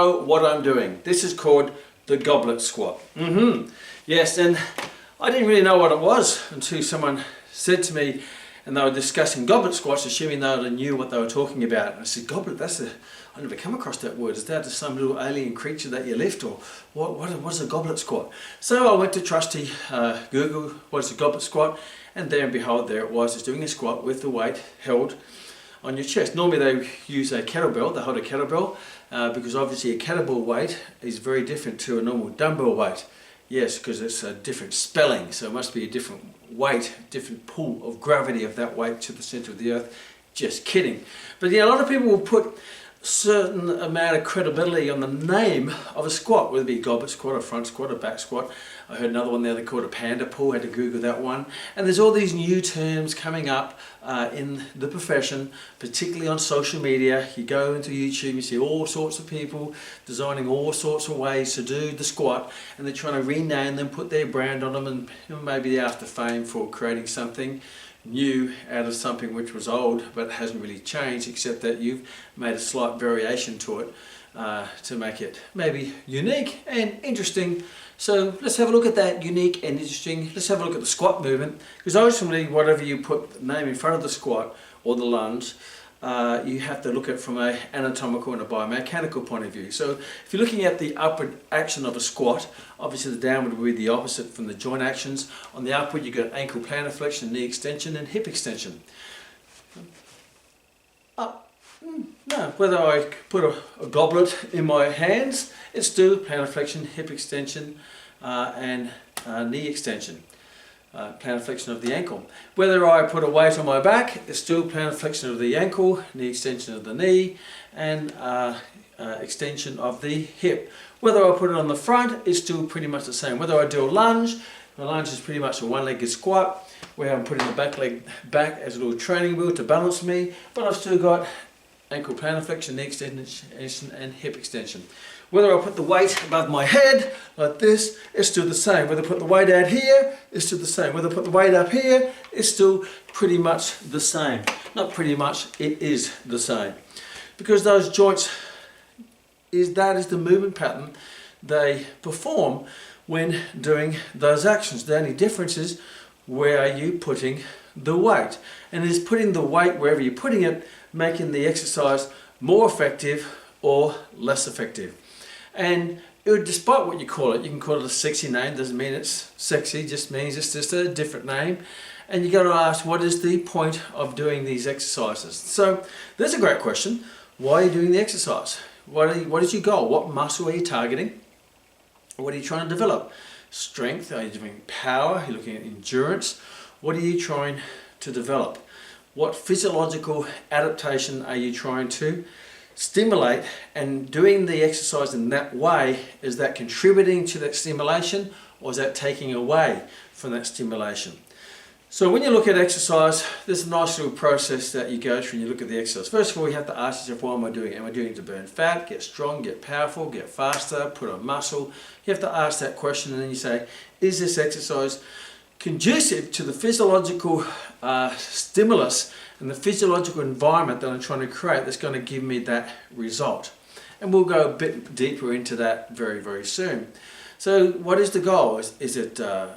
know what I'm doing. This is called the goblet squat. Yes, and I didn't really know what it was until someone said to me, and they were discussing goblet squats, assuming they knew what they were talking about. And I said, goblet, I never come across that word. Is that just some little alien creature that you lift, or what's a goblet squat? So I went to trusty Google, what's a goblet squat? And there and behold, there it was. It's doing a squat with the weight held on your chest. Normally they use a kettlebell, they hold a kettlebell, because obviously a kettlebell weight is very different to a normal dumbbell weight. Yes, because it's a different spelling, so it must be a different weight, different pull of gravity of that weight to the center of the earth. Just kidding. But yeah, a lot of people will put a certain amount of credibility on the name of a squat, whether it be a goblet squat, a front squat, a back squat. I heard another one there they called a panda pull, had to Google that one. And there's all these new terms coming up in the profession, particularly on social media. You go into YouTube, you see all sorts of people designing all sorts of ways to do the squat, and they're trying to rename them, put their brand on them, and maybe they're after fame for creating something new out of something which was old but hasn't really changed, except that you've made a slight variation to it to make it maybe unique and interesting. So let's have a look at that unique and interesting. Let's have a look at the squat movement, because ultimately whatever you put the name in front of the squat or the lunge, you have to look at it from an anatomical and a biomechanical point of view. So if you're looking at the upward action of a squat, obviously the downward will be the opposite from the joint actions. On the upward you've got ankle plantar flexion, knee extension and hip extension. No, whether I put a goblet in my hands, it's still plantar flexion, hip extension and knee extension. Plantar flexion of the ankle. Whether I put a weight on my back, it's still plantar flexion of the ankle, knee extension of the knee, and extension of the hip. Whether I put it on the front, it's still pretty much the same. Whether I do a lunge is pretty much a one-legged squat, where I'm putting the back leg back as a little training wheel to balance me, but I've still got ankle plantar flexion, knee extension, and hip extension. Whether I put the weight above my head, like this, it's still the same. Whether I put the weight out here, it's still the same. Whether I put the weight up here, it's still pretty much the same. Not pretty much, it is the same. Because those joints, that is the movement pattern they perform when doing those actions. The only difference is where are you putting the weight. And it is putting the weight wherever you're putting it, making the exercise more effective or less effective. And despite what you call it, you can call it a sexy name, doesn't mean it's sexy, just means it's just a different name. And you got to ask, what is the point of doing these exercises? So there's a great question. Why are you doing the exercise? What is your goal? What muscle are you targeting? What are you trying to develop? Strength? Are you doing power? Are you looking at endurance? What are you trying to develop? What physiological adaptation are you trying to stimulate? And doing the exercise in that way, is that contributing to that stimulation, or is that taking away from that stimulation? So when you look at exercise, there's a nice little process that you go through when you look at the exercise. First of all, you have to ask yourself, what am I doing? Am I doing it to burn fat, get strong, get powerful, get faster, put on muscle? You have to ask that question, and then you say, is this exercise conducive to the physiological stimulus and the physiological environment that I'm trying to create that's going to give me that result? And we'll go a bit deeper into that very, very soon. So what is the goal? Is it a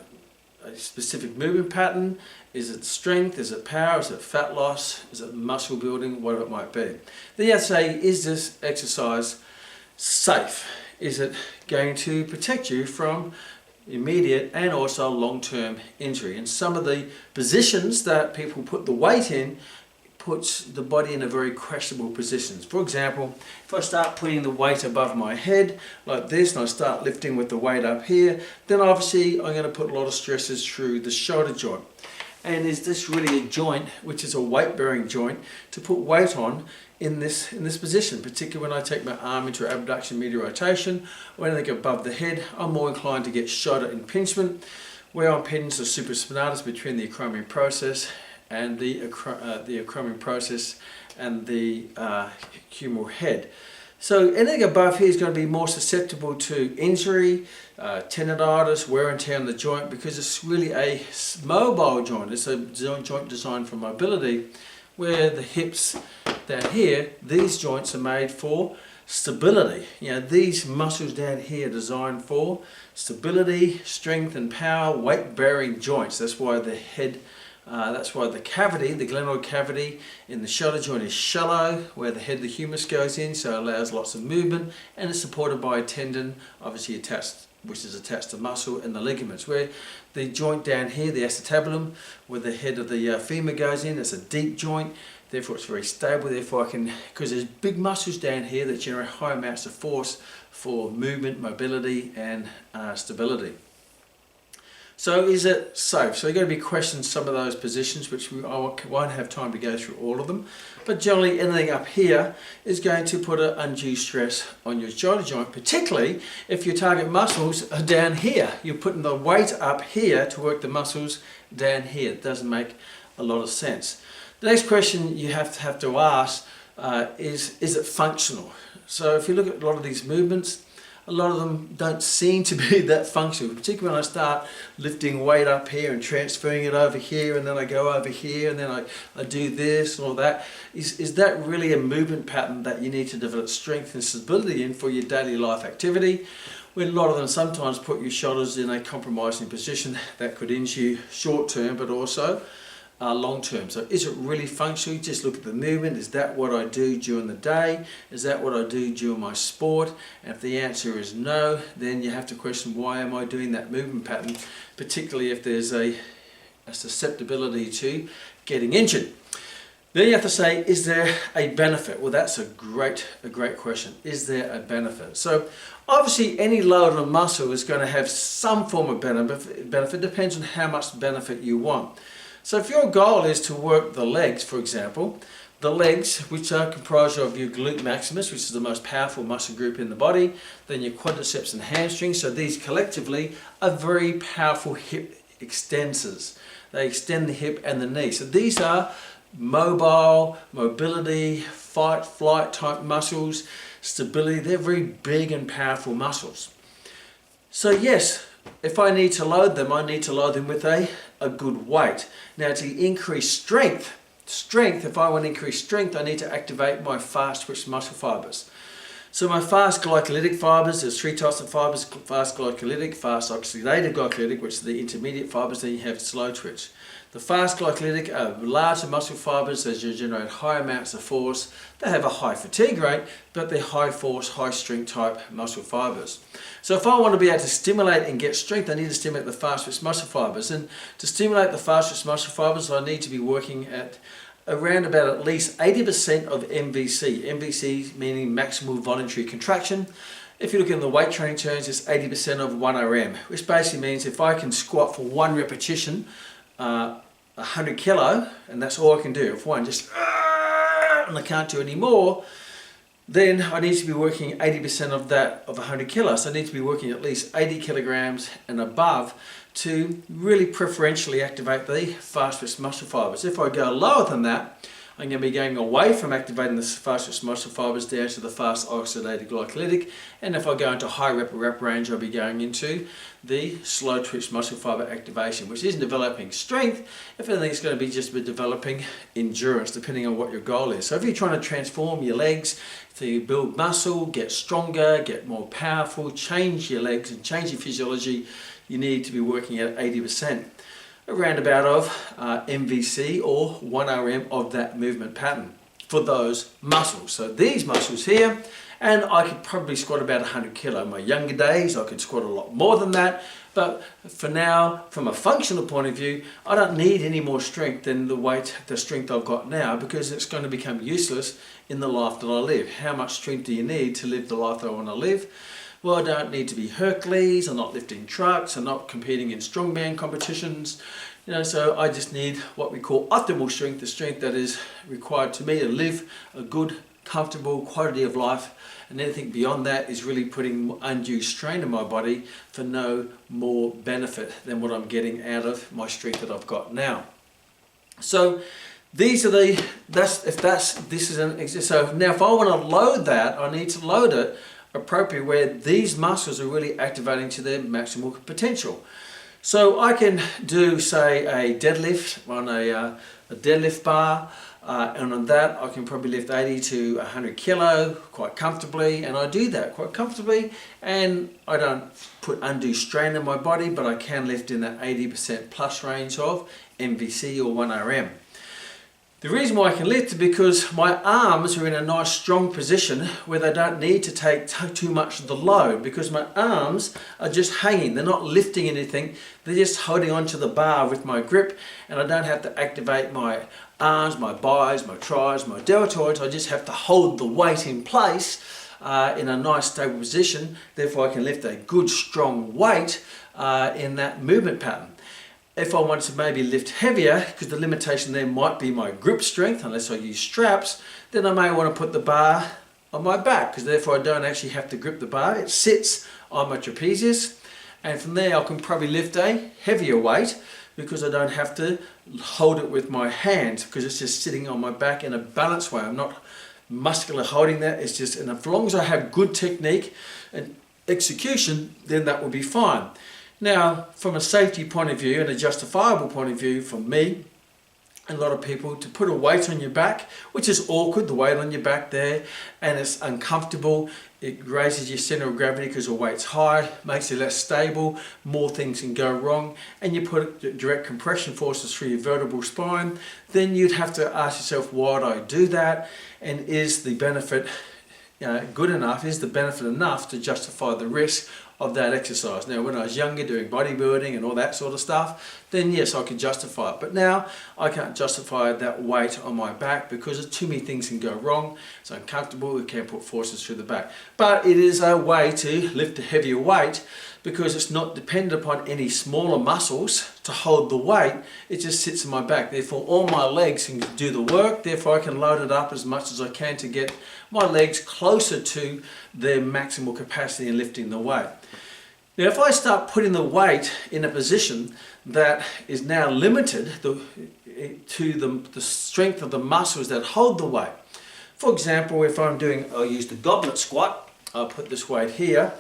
specific movement pattern? Is it strength? Is it power? Is it fat loss? Is it muscle building? Whatever it might be. Then you have to say, is this exercise safe? Is it going to protect you from immediate and also long-term injury? And some of the positions that people put the weight in puts the body in a very questionable positions. For example, if I start putting the weight above my head like this, and I start lifting with the weight up here, then obviously I'm going to put a lot of stresses through the shoulder joint. And is this really a joint, which is a weight-bearing joint, to put weight on in this position? Particularly when I take my arm into abduction medial rotation, when I go above the head, I'm more inclined to get shoulder impingement, where I impinge the supraspinatus between the acromion process and the acromion process and the humeral head. So anything above here is going to be more susceptible to injury, tendonitis, wear and tear on the joint, because it's really a mobile joint. It's a joint designed for mobility, where the hips down here, these joints are made for stability. These muscles down here are designed for stability, strength and power, weight bearing joints. That's why the head, that's why the cavity, the glenoid cavity in the shoulder joint is shallow, where the head, the humerus goes in, so it allows lots of movement, and it's supported by a tendon, obviously attached, which is attached to muscle, and the ligaments. Where the joint down here, the acetabulum, where the head of the femur goes in, it's a deep joint. Therefore it's very stable, therefore I can, because there's big muscles down here that generate high amounts of force for movement, mobility and stability. So is it safe? So you're going to be questioning some of those positions, which I won't have time to go through all of them. But generally anything up here is going to put an undue stress on your shoulder joint, particularly if your target muscles are down here. You're putting the weight up here to work the muscles down here. It doesn't make a lot of sense. The next question you have to ask is it functional? So if you look at a lot of these movements, a lot of them don't seem to be that functional, particularly when I start lifting weight up here and transferring it over here, and then I go over here and then I do this and all that. Is that really a movement pattern that you need to develop strength and stability in for your daily life activity? When a lot of them sometimes put your shoulders in a compromising position that could injure you short term, but also long term. So is it really functional? Just look at the movement. Is that what I do during the day? Is that what I do during my sport? And if the answer is no, then you have to question, why am I doing that movement pattern, particularly if there's a susceptibility to getting injured. Then you have to say, is there a benefit? Well, that's a great question. Is there a benefit? So obviously any load on a muscle is going to have some form of benefit. Depends on how much benefit you want. So if your goal is to work the legs, for example, the legs, which are comprised of your glute maximus, which is the most powerful muscle group in the body, then your quadriceps and hamstrings, so these collectively are very powerful hip extensors. They extend the hip and the knee. So these are mobile, mobility, fight, flight type muscles, stability. They're very big and powerful muscles. So yes, if I need to load them, I need to load them with a good weight. Now to increase strength, if I want to increase strength, I need to activate my fast twitch muscle fibers. So my fast glycolytic fibers, there's three types of fibers: fast glycolytic, fast oxidative glycolytic, which are the intermediate fibers, then you have slow twitch. The fast glycolytic are larger muscle fibers that generate high amounts of force. They have a high fatigue rate, but they're high force, high strength type muscle fibers. So if I want to be able to stimulate and get strength, I need to stimulate the fast twitch muscle fibers. And to stimulate the fast twitch muscle fibers, I need to be working at around about at least 80% of MVC. MVC meaning maximal voluntary contraction. If you look in the weight training terms, it's 80% of 1RM, which basically means if I can squat for one repetition, 100 kilo, and that's all I can do. If one just, and I can't do any more, then I need to be working 80% of that of 100 kilos. I need to be working at least 80 kilograms and above to really preferentially activate the fast twitch muscle fibers. If I go lower than that, I'm going to be going away from activating the fast twitch muscle fibers down to the fast oxidative glycolytic, and if I go into high rep range, I'll be going into the slow twitch muscle fiber activation, which isn't developing strength. If anything, it's going to be just developing endurance, depending on what your goal is. So if you're trying to transform your legs to build muscle, get stronger, get more powerful, change your legs and change your physiology, you need to be working at 80%. Around about of MVC or 1RM of that movement pattern for those muscles. So these muscles here, and I could probably squat about 100 kilo. In my younger days, I could squat a lot more than that, but for now, from a functional point of view, I don't need any more strength than the strength I've got now, because it's going to become useless in the life that I live. How much strength do you need to live the life that I want to live? Well, I don't need to be Hercules, I'm not lifting trucks, I'm not competing in strongman competitions, so I just need what we call optimal strength, the strength that is required to me to live a good, comfortable quality of life, and anything beyond that is really putting undue strain on my body for no more benefit than what I'm getting out of my strength that I've got now. So these are so now if I want to load that, I need to load it appropriate where these muscles are really activating to their maximal potential. So I can do, say, a deadlift on a deadlift bar, and on that I can probably lift 80 to 100 kilo quite comfortably, and I do that quite comfortably, and I don't put undue strain on my body, but I can lift in that 80% plus range of MVC or 1RM. The reason why I can lift is because my arms are in a nice strong position where they don't need to take too much of the load, because my arms are just hanging, they're not lifting anything, they're just holding onto the bar with my grip, and I don't have to activate my arms, my bis, my tris, my deltoids. I just have to hold the weight in place in a nice stable position. Therefore I can lift a good strong weight in that movement pattern. If I want to maybe lift heavier, because the limitation there might be my grip strength, unless I use straps, then I may want to put the bar on my back, because therefore I don't actually have to grip the bar. It sits on my trapezius, and from there I can probably lift a heavier weight, because I don't have to hold it with my hands, because it's just sitting on my back in a balanced way. I'm not muscular holding that. It's just, and as long as I have good technique and execution, then that will be fine. Now, from a safety point of view and a justifiable point of view, for me, a lot of people, to put a weight on your back, which is awkward, the weight on your back there, and it's uncomfortable. It raises your center of gravity because the weight's high, makes it less stable, more things can go wrong, and you put direct compression forces through your vertebral spine. Then you'd have to ask yourself, why do I do that? And is the benefit good enough? Is the benefit enough to justify the risk of that exercise? Now, when I was younger doing bodybuilding and all that sort of stuff, then yes, I could justify it. But now I can't justify that weight on my back, because too many things can go wrong. It's uncomfortable, it can put forces through the back. But it is a way to lift a heavier weight, because it's not dependent upon any smaller muscles to hold the weight. It just sits on my back. Therefore, all my legs can do the work. Therefore, I can load it up as much as I can to get my legs closer to their maximal capacity in lifting the weight. Now, if I start putting the weight in a position that is now limited to the strength of the muscles that hold the weight. For example, if I'll use the goblet squat. I'll put this weight here,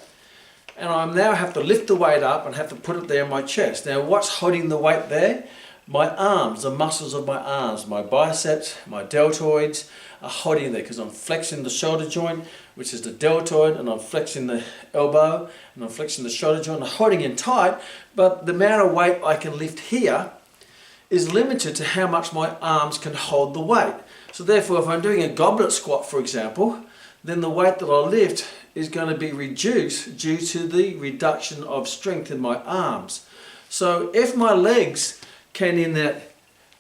and I now have to lift the weight up and have to put it there in my chest. Now, what's holding the weight there? My arms, the muscles of my arms, my biceps, my deltoids are holding there, because I'm flexing the shoulder joint, which is the deltoid, and I'm flexing the elbow, and I'm flexing the shoulder joint. I'm holding in tight, but the amount of weight I can lift here is limited to how much my arms can hold the weight. So therefore, if I'm doing a goblet squat, for example, then the weight that I lift is going to be reduced due to the reduction of strength in my arms. So if my legs can, in that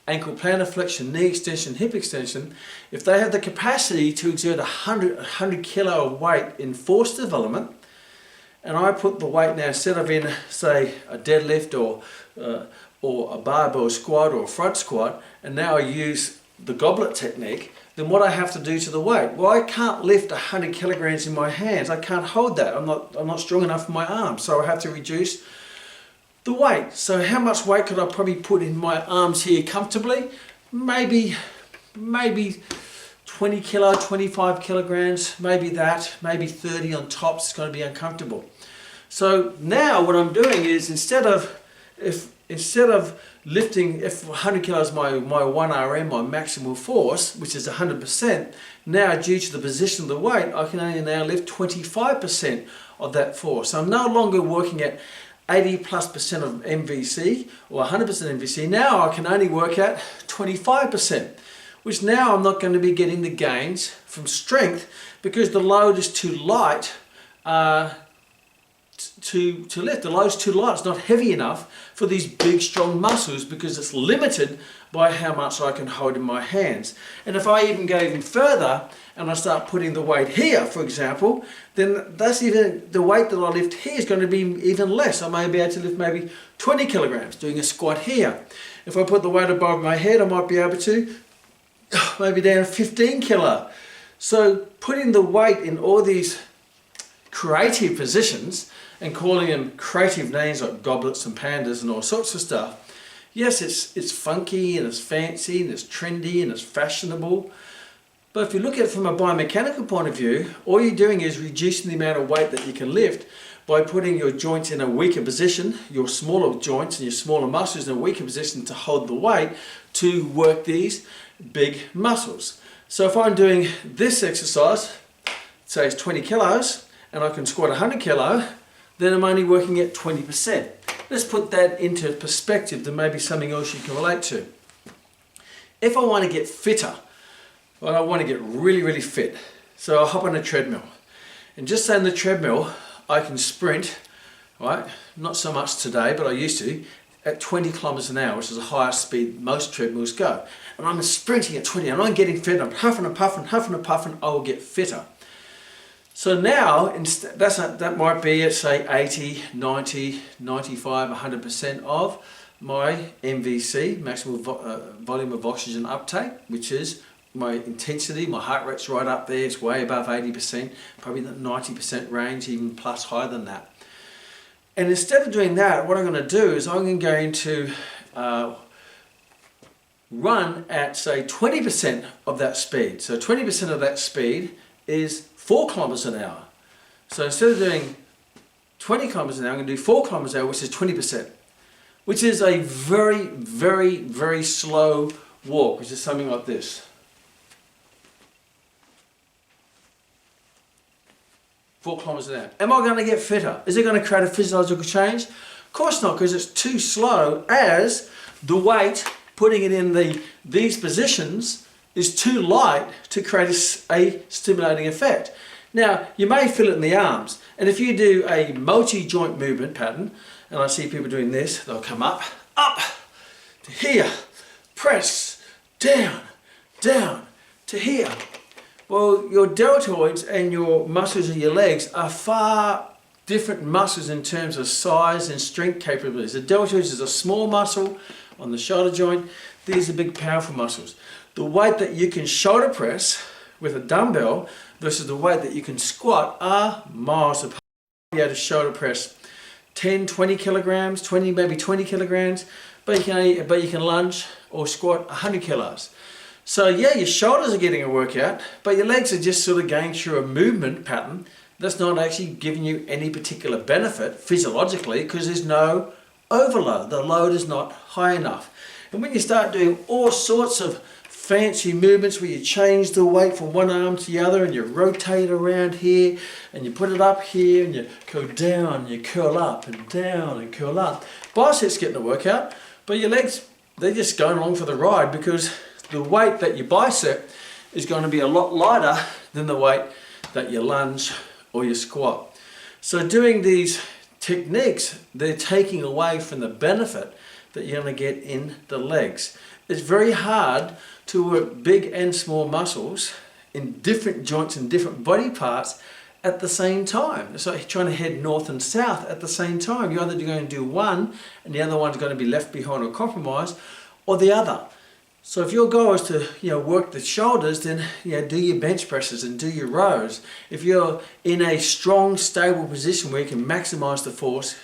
ankle plantar flexion, knee extension, hip extension, if they have the capacity to exert 100 kilo of weight in force development, and I put the weight now, instead of in, say, a deadlift or a barbell squat or a front squat, and now I use the goblet technique, then what I have to do to the weight? Well, I can't lift 100 kilograms in my hands. I can't hold that. I'm not strong enough for my arms, so I have to reduce the weight. So how much weight could I probably put in my arms here comfortably? Maybe 20 kilo, 25 kilograms, maybe that, maybe 30 on top. It's going to be uncomfortable. So now what I'm doing is, instead of lifting, if 100 kilos is my 1RM, my maximal force, which is 100%, now due to the position of the weight, I can only now lift 25% of that force. So I'm no longer working at 80+% of MVC or 100% MVC. Now I can only work at 25%, which now I'm not going to be getting the gains from strength, because the load is too light to lift. The load's too light. It's not heavy enough for these big strong muscles, because it's limited by how much I can hold in my hands. And if I even go even further and I start putting the weight here, for example, then that's even, the weight that I lift here is going to be even less. I may be able to lift maybe 20 kilograms doing a squat here. If I put the weight above my head, I might be able to maybe down 15 kilo. So putting the weight in all these creative positions and calling them creative names like goblets and pandas and all sorts of stuff. Yes, it's funky and it's fancy and it's trendy and it's fashionable. But if you look at it from a biomechanical point of view, all you're doing is reducing the amount of weight that you can lift, by putting your joints in a weaker position, your smaller joints and your smaller muscles in a weaker position to hold the weight to work these big muscles. So if I'm doing this exercise, say it's 20 kilos, and I can squat 100 kilo, then I'm only working at 20%. Let's put that into perspective to maybe something else you can relate to. If I want to get fitter, well, I want to get really fit, so I'll hop on a treadmill. And just say on the treadmill, I can sprint, right? Not so much today, but I used to, at 20 kilometers an hour, which is the highest speed most treadmills go. And I'm sprinting at 20, and I'm getting fit, I'm huffing and puffing, I will get fitter. So now, that might be at say 80, 90, 95, 100% of my MVC, maximum volume of oxygen uptake, which is my intensity. My heart rate's right up there, it's way above 80%, probably the 90% range, even plus higher than that. And instead of doing that, what I'm going to do is I'm going to run at say 20% of that speed. So 20% of that speed is 4 kilometers an hour. So instead of doing 20 kilometers an hour, I'm going to do 4 kilometers an hour, which is 20%, which is a very slow walk, which is something like this. 4 kilometers an hour. Am I going to get fitter? Is it going to create a physiological change? Of course not, because it's too slow, as the weight, putting it in these positions, is too light to create a stimulating effect. Now, you may feel it in the arms, and if you do a multi-joint movement pattern, and I see people doing this, they'll come up, to here, press, down, to here. Well, your deltoids and your muscles of your legs are far different muscles in terms of size and strength capabilities. The deltoids is a small muscle on the shoulder joint. These are big, powerful muscles. The weight that you can shoulder press with a dumbbell versus the weight that you can squat are miles apart. You'll be able to shoulder press 10, 20 kilograms, maybe 20 kilograms, but you can lunge or squat 100 kilos. So yeah, your shoulders are getting a workout, but your legs are just sort of going through a movement pattern that's not actually giving you any particular benefit physiologically, because there's no overload. The load is not high enough. And when you start doing all sorts of fancy movements where you change the weight from one arm to the other, and you rotate around here, and you put it up here, and you go down, and you curl up, and down, and curl up. Biceps getting a workout, but your legs, they're just going along for the ride, because the weight that you bicep is going to be a lot lighter than the weight that you lunge or you squat. So doing these techniques, they're taking away from the benefit that you're going to get in the legs. It's very hard to work big and small muscles in different joints and different body parts at the same time. It's like trying to head north and south at the same time. You're either going to do one and the other one's going to be left behind or compromised, or the other. So if your goal is to work the shoulders, then do your bench presses and do your rows. If you're in a strong, stable position where you can maximize the force,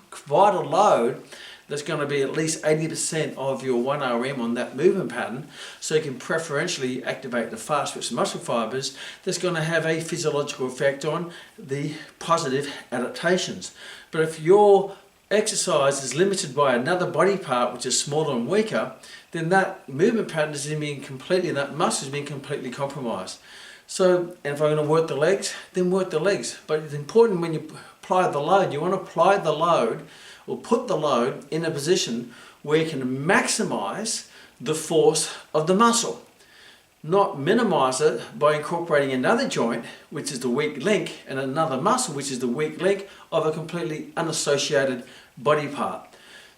provide a load that's going to be at least 80% of your 1 RM on that movement pattern, so you can preferentially activate the fast twitch muscle fibers, that's going to have a physiological effect on the positive adaptations. But if your exercise is limited by another body part which is smaller and weaker, then that movement pattern is being completely, that muscle is being completely compromised. So, and if I'm going to work the legs, then work the legs. But it's important when you apply the load, you want to apply the load or put the load in a position where you can maximize the force of the muscle. Not minimize it by incorporating another joint, which is the weak link, and another muscle, which is the weak link of a completely unassociated body part.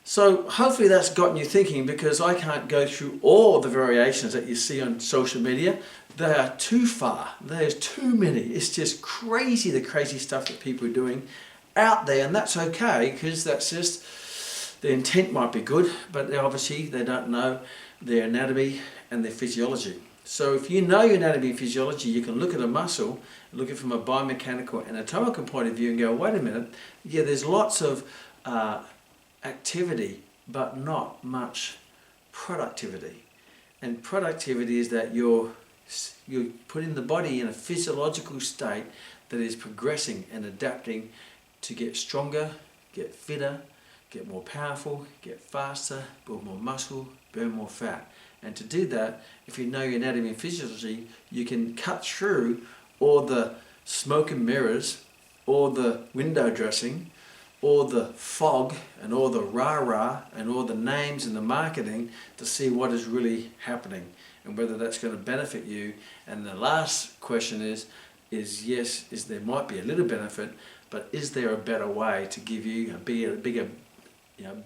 So hopefully that's gotten you thinking, because I can't go through all the variations that you see on social media. They are too far. There's too many. It's just crazy, the crazy stuff that people are doing out there, and that's okay, because that's just, the intent might be good, but obviously they don't know their anatomy and their physiology. So if you know your anatomy and physiology, you can look at a muscle, look at it from a biomechanical, anatomical point of view and go, wait a minute, yeah, there's lots of activity, but not much productivity. And productivity is that you're putting the body in a physiological state that is progressing and adapting to get stronger, get fitter, get more powerful, get faster, build more muscle, burn more fat. And to do that, if you know your anatomy and physiology, you can cut through all the smoke and mirrors, all the window dressing, all the fog and all the rah-rah and all the names and the marketing to see what is really happening and whether that's going to benefit you. And the last question is yes, there might be a little benefit, but is there a better way to give you a bigger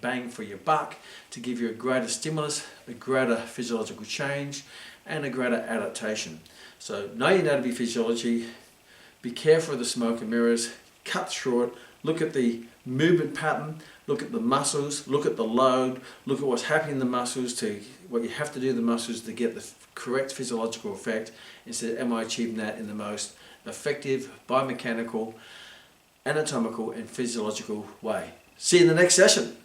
bang for your buck, to give you a greater stimulus, a greater physiological change, and a greater adaptation? So know your anatomy, physiology, be careful of the smoke and mirrors, cut through it, look at the movement pattern, look at the muscles, look at the load, look at what's happening in the muscles, to what you have to do to the muscles to get the correct physiological effect, instead am I achieving that in the most effective, biomechanical, anatomical and physiological way. See you in the next session.